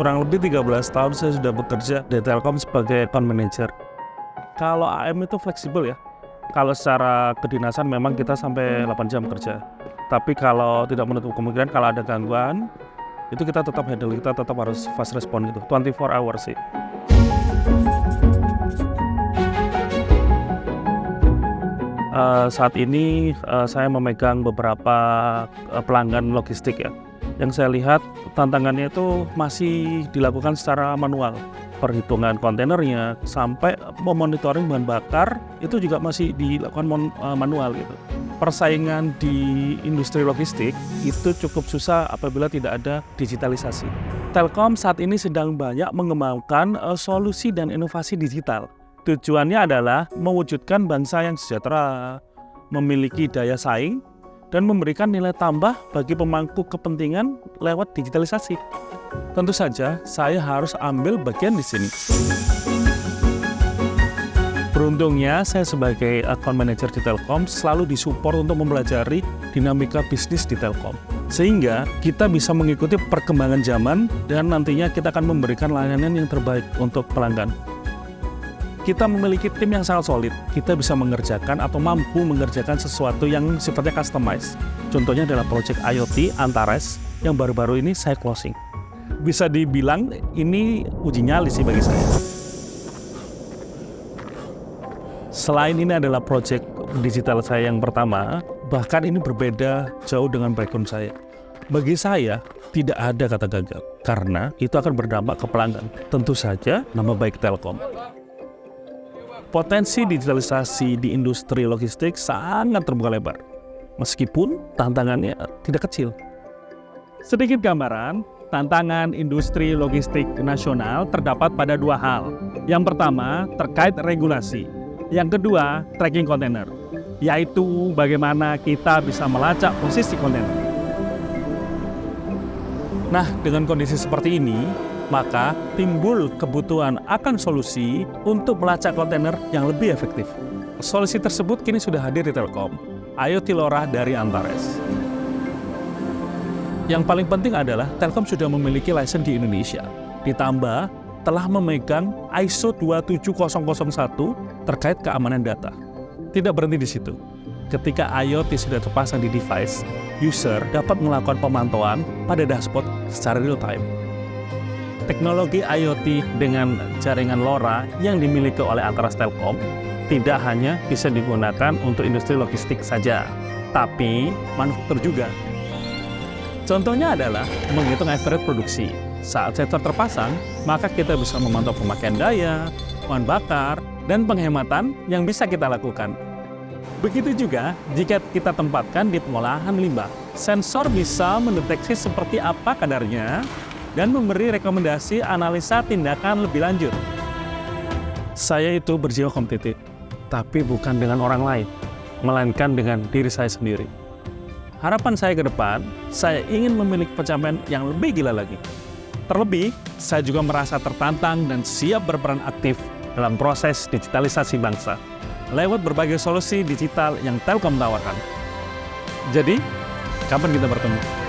Kurang lebih 13 tahun saya sudah bekerja di Telkom sebagai account manager. Kalau AM itu fleksibel ya. Kalau secara kedinasan memang kita sampai 8 jam kerja. Tapi kalau tidak menutup kemungkinan kalau ada gangguan, itu kita tetap handle, kita tetap harus fast respon gitu. 24 hours sih. Saat ini saya memegang beberapa pelanggan logistik ya. Yang saya lihat tantangannya itu masih dilakukan secara manual. Perhitungan kontainernya sampai memonitoring bahan bakar itu juga masih dilakukan manual gitu. Persaingan di industri logistik itu cukup susah apabila tidak ada digitalisasi. Telkom saat ini sedang banyak mengembangkan solusi dan inovasi digital. Tujuannya adalah mewujudkan bangsa yang sejahtera, memiliki daya saing, dan memberikan nilai tambah bagi pemangku kepentingan lewat digitalisasi. Tentu saja, saya harus ambil bagian di sini. Beruntungnya, saya sebagai account manager di Telkom selalu disupport untuk mempelajari dinamika bisnis di Telkom. Sehingga kita bisa mengikuti perkembangan zaman dan nantinya kita akan memberikan layanan yang terbaik untuk pelanggan. Kita memiliki tim yang sangat solid. Kita bisa mengerjakan atau mampu mengerjakan sesuatu yang sifatnya customize. Contohnya adalah proyek IoT Antares yang baru-baru ini saya closing. Bisa dibilang ini uji nyali sih bagi saya. Selain ini adalah proyek digital saya yang pertama, bahkan ini berbeda jauh dengan background saya. Bagi saya, tidak ada kata gagal, karena itu akan berdampak ke pelanggan. Tentu saja nama baik Telkom. Potensi digitalisasi di industri logistik sangat terbuka lebar, meskipun tantangannya tidak kecil. Sedikit gambaran, tantangan industri logistik nasional terdapat pada dua hal. Yang pertama, terkait regulasi. Yang kedua, tracking kontainer, yaitu bagaimana kita bisa melacak posisi kontainer. Nah, dengan kondisi seperti ini, maka timbul kebutuhan akan solusi untuk melacak kontainer yang lebih efektif. Solusi tersebut kini sudah hadir di Telkom, IoT LoRa dari Antares. Yang paling penting adalah Telkom sudah memiliki lisensi di Indonesia, ditambah telah memegang ISO 27001 terkait keamanan data. Tidak berhenti di situ. Ketika IoT sudah terpasang di device, user dapat melakukan pemantauan pada dashboard secara real time. Teknologi IoT dengan jaringan LoRa yang dimiliki oleh Antares Telkom tidak hanya bisa digunakan untuk industri logistik saja, tapi manufaktur juga. Contohnya adalah menghitung average produksi. Saat sensor terpasang, maka kita bisa memantau pemakaian daya, bahan bakar, dan penghematan yang bisa kita lakukan. Begitu juga jika kita tempatkan di pengolahan limbah. Sensor bisa mendeteksi seperti apa kadarnya dan memberi rekomendasi analisa tindakan lebih lanjut. Saya itu berjiwa kompetitif, tapi bukan dengan orang lain, melainkan dengan diri saya sendiri. Harapan saya ke depan, saya ingin memiliki pencapaian yang lebih gila lagi. Terlebih, saya juga merasa tertantang dan siap berperan aktif dalam proses digitalisasi bangsa, lewat berbagai solusi digital yang Telkom tawarkan. Jadi, kapan kita bertemu?